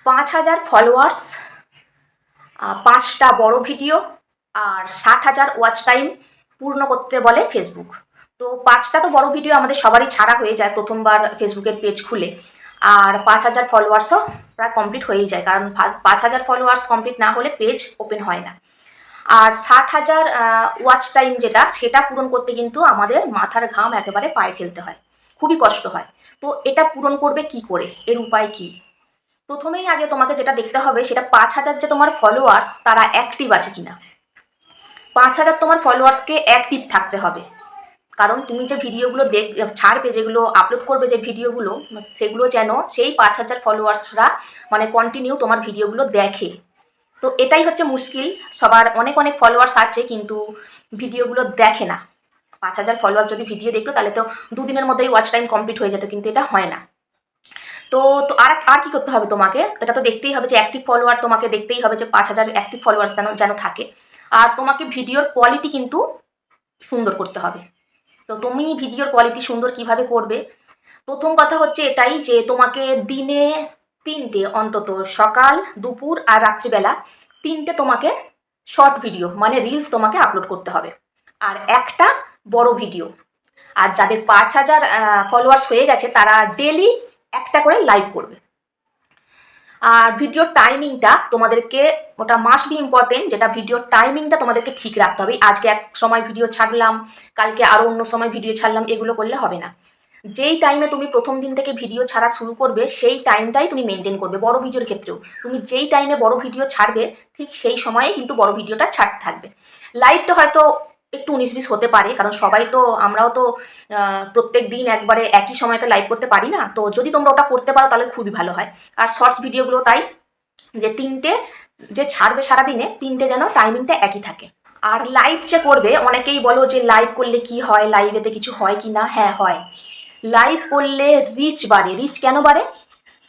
5,000 followers, 5টা বড় video আর 60,000 watch time পূর্ণ করতে বলে ফেসবুক। তো 5টা তো বড় ভিডিও আমাদের সবারই ছাড়া হয়ে যায় প্রথমবার ফেসবুকের পেজ খুলে, আর 5,000 ফলোয়ার্সও প্রায় কমপ্লিট হয়েই যায়, কারণ 5,000 ফলোয়ার্স কমপ্লিট না হলে পেজ ওপেন হয় না। আর 60,000 ওয়াচ টাইম সেটা পূরণ করতে কিন্তু আমাদের মাথার ঘাম একেবারে পায়ে ফেলতে হয়, খুবই কষ্ট হয়। তো এটা পূরণ করবে কি করে, এর উপায় কি? প্রথমেই আগে তোমাকে যেটা দেখতে হবে সেটা 5,000 যে তোমার ফলোয়ার্স তারা অ্যাক্টিভ আছে কিনা। 5,000 তোমার ফলোয়ার্সকে অ্যাক্টিভ থাকতে হবে, কারণ তুমি যে ভিডিওগুলো ছাড়বে, যেগুলো আপলোড করবে যে ভিডিওগুলো, সেগুলো যেন সেই 5,000 ফলোয়ার্সরা মানে কন্টিনিউ তোমার ভিডিওগুলো দেখে। তো এটাই হচ্ছে মুশকিল, সবার অনেক অনেক ফলোয়ার্স আছে কিন্তু ভিডিওগুলো দেখে না। 5,000 ফলোয়ার্স যদি ভিডিও দেখতো তাহলে তো দুদিনের মধ্যেই ওয়াচ টাইম কমপ্লিট হয়ে যেত, কিন্তু এটা হয় না। তো তো আর আর কি করতে হবে তোমাকে, এটা তো দেখতেই হবে যে অ্যাক্টিভ ফলোয়ার, তোমাকে দেখতেই হবে যে 5,000 অ্যাক্টিভ ফলোয়ার্স যেন থাকে। আর তোমাকে ভিডিওর কোয়ালিটি কিন্তু সুন্দর করতে হবে। তো তুমি ভিডিওর কোয়ালিটি সুন্দর কিভাবে করবে? প্রথম কথা হচ্ছে এটাই যে তোমাকে দিনে 3টে অন্তত, সকাল, দুপুর আর রাত্রিবেলা 3টে তোমাকে শর্ট ভিডিও মানে রিলস তোমাকে আপলোড করতে হবে, আর একটা বড় ভিডিও। আর যাদের 5,000 ফলোয়ার্স হয়ে গেছে তারা ডেলি একটা করে লাইভ করবে। আর ভিডিওর টাইমিংটা তোমাদেরকে, ওটা মাস্ট বি ইম্পর্টেন্ট, যেটা ভিডিওর টাইমিংটা তোমাদেরকে ঠিক রাখতে হবে। আজকে এক সময় ভিডিও ছাড়লাম, কালকে আরও অন্য সময় ভিডিও ছাড়লাম, এগুলো করলে হবে না। যেই টাইমে তুমি প্রথম দিন থেকে ভিডিও ছাড়া শুরু করবে সেই টাইমটাই তুমি মেনটেন করবে। বড় ভিডিওর ক্ষেত্রেও তুমি যেই টাইমে বড় ভিডিও ছাড়বে ঠিক সেই সময়ে কিন্তু বড় ভিডিওটা ছাড়তে থাকবে। লাইভটা হয়তো একটু 19-20 হতে পারে, কারণ সবাই তো, আমরাও তো প্রত্যেক দিন একবারে একই সময়তে লাইভ করতে পারি না। তো যদি তোমরা ওটা করতে পারো তাহলে খুবই ভালো হয়। আর শর্টস ভিডিওগুলো তাই, যে 3টে যে ছাড়বে সারাদিনে 3টে যেন টাইমিংটা একই থাকে। আর লাইভ যে করবে, অনেকেই বলো যে লাইভ করলে কি হয়, লাইভেতে কিছু হয় কি না। হ্যাঁ হয়, লাইভ করলে রিচ বাড়ে। রিচ কেন বাড়ে?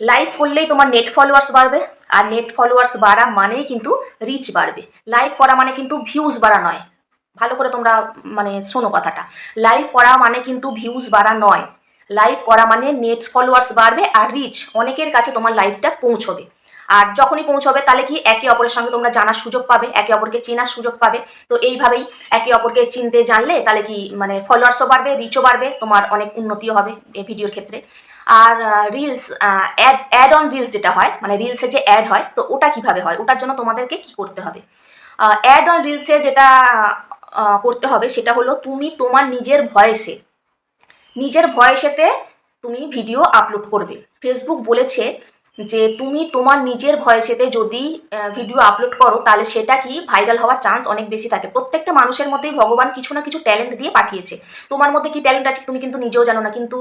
লাইভ করলেই তোমার নেট ফলোয়ার্স বাড়বে, আর নেট ফলোয়ার্স বাড়া মানেই কিন্তু রিচ বাড়বে। লাইভ করা মানে কিন্তু ভিউজ বাড়া নয়, ভালো করে তোমরা মানে শোনো কথাটা। লাইভ করা মানে কিন্তু ভিউজ বাড়া নয়, লাইভ করা মানে নেট ফলোয়ার্স বাড়বে আর রিচ, অনেকের কাছে তোমার লাইভটা পৌঁছবে। আর যখনই পৌঁছবে তাহলে কি একে অপরের সঙ্গে তোমরা জানার সুযোগ পাবে, একে অপরকে চেনার সুযোগ পাবে। তো এইভাবেই একে অপরকে চিনতে জানলে তাহলে কি মানে ফলোয়ার্সও বাড়বে, রিচও বাড়বে, তোমার অনেক উন্নতিও হবে এই ভিডিওর ক্ষেত্রে। আর রিলস, অ্যাড অন রিলস যেটা হয়, মানে রিলসে যে অ্যাড হয়, তো ওটা কিভাবে হয়, ওটার জন্য তোমাদেরকে কি করতে হবে? অ্যাড অন রিলসে যেটা করতে হবে সেটা হলো তুমি তোমার নিজের ভয়েসেতে তুমি ভিডিও আপলোড করবে। ফেসবুক বলেছে যে তুমি তোমার নিজের ভয়েসেতে যদি ভিডিও আপলোড করো তাহলে সেটা কি ভাইরাল হওয়ার চান্স অনেক বেশি থাকে। প্রত্যেকটা মানুষের মধ্যেই ভগবান কিছু না কিছু ট্যালেন্ট দিয়ে পাঠিয়েছে। তোমার মধ্যে কি ট্যালেন্ট আছে তুমি কিন্তু নিজেও জানো না, কিন্তু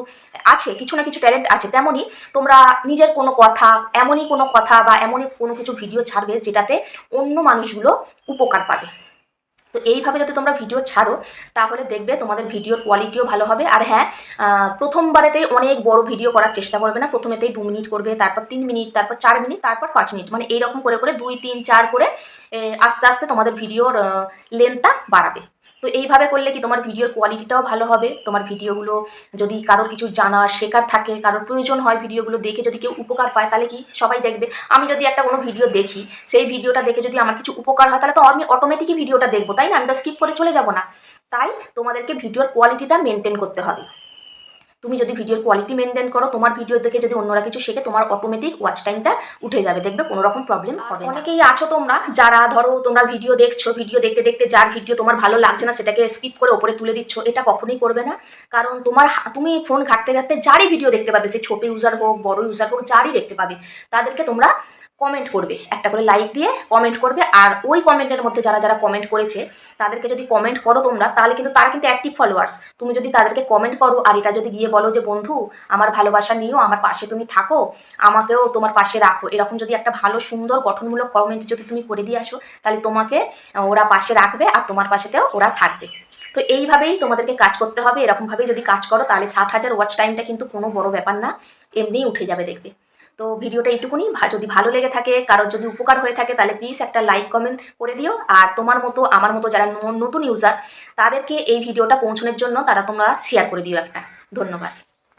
আছে, কিছু না কিছু ট্যালেন্ট আছে। তেমনই তোমরা নিজের কোনো কথা, এমনই কোনো কথা বা এমনই কোনো কিছু ভিডিও ছাড়বে যেটাতে অন্য মানুষগুলো উপকার পাবে। তো এইভাবে যদি তোমরা ভিডিও ছাড়ো তাহলে দেখবে তোমাদের ভিডিওর কোয়ালিটিও ভালো হবে। আর হ্যাঁ, প্রথমবারেতেই অনেক বড় ভিডিও করার চেষ্টা করবে না, প্রথমেতেই 2 মিনিট করবে, তারপর 3 মিনিট, তারপর 4 মিনিট, তারপর 5 মিনিট, মানে এইরকম করে করে 2, 3, 4 করে আস্তে আস্তে তোমাদের ভিডিওর লেন্থটা বাড়াবে। তো এইভাবে করলে কি তোমার ভিডিওর কোয়ালিটিটাও ভালো হবে। তোমার ভিডিওগুলো যদি কারোর কিছু জানার শেখার থাকে, কারোর প্রয়োজন হয়, ভিডিওগুলো দেখে যদি কেউ উপকার পায় তাহলে কি সবাই দেখবে। আমি যদি একটা কোনো ভিডিও দেখি, সেই ভিডিওটা দেখে যদি আমার কিছু উপকার হয় তাহলে তো আমি অটোমেটিকই ভিডিওটা দেখবো, তাই না? আমি তো স্কিপ করে চলে যাব না। তাই তোমাদেরকে ভিডিওর কোয়ালিটিটা মেনটেন করতে হবে। তুমি যদি ভিডিওর কোয়ালিটি মেনটেন করো, তোমার ভিডিও দেখে যদি অন্যরা কিছু শেখে, তোমার অটোমেটিক ওয়াচ টাইমটা উঠে যাবে, দেখবে কোনো রকম প্রবলেম হবে না। অনেকেই আছো তোমরা যারা ধরো তোমরা ভিডিও দেখছো, ভিডিও দেখতে দেখতে যার ভিডিও তোমার ভালো লাগছে না সেটাকে স্কিপ করে ওপরে তুলে দিচ্ছ, এটা কখনোই করবে না। কারণ তুমি ফোন ঘাঁটতে ঘাঁটতে যারই ভিডিও দেখতে পাবে, সে ছোট ইউজার হোক, বড় ইউজার হোক, যারই দেখতে পাবে, তাদেরকে তোমরা কমেন্ট করবে, একটা করে লাইক দিয়ে কমেন্ট করবে। আর ওই কমেন্টের মধ্যে যারা যারা কমেন্ট করেছে তাদেরকে যদি কমেন্ট করো তোমরা, তাহলে কিন্তু তারা কিন্তু অ্যাক্টিভ ফলোয়ার্স। তুমি যদি তাদেরকে কমেন্ট করো আর এটা যদি গিয়ে বলো যে বন্ধু আমার ভালোবাসা নিও, আমার পাশে তুমি থাকো, আমাকেও তোমার পাশে রাখো, এরকম যদি একটা ভালো সুন্দর গঠনমূলক কমেন্ট যদি তুমি করে দিয়ে আসো, তাহলে তোমাকে ওরা পাশে রাখবে আর তোমার পাশেতেও ওরা থাকবে। তো এইভাবেই তোমাদেরকে কাজ করতে হবে। এরকমভাবেই যদি কাজ করো তাহলে 60,000 ওয়াচ টাইমটা কিন্তু কোনো বড় ব্যাপার না, এমনিই উঠে যাবে দেখবে। তো ভিডিওটা এইটুকুনি, যদি ভালো লেগে থাকে, কারোর যদি উপকার হয়ে থাকে, তাহলে প্লিজ একটা লাইক কমেন্ট করে দিও। আর তোমার মতো আমার মতো যারা নতুন ইউজার তাদেরকে এই ভিডিওটা পৌঁছানোর জন্য তোমরা শেয়ার করে দিও একটা। ধন্যবাদ।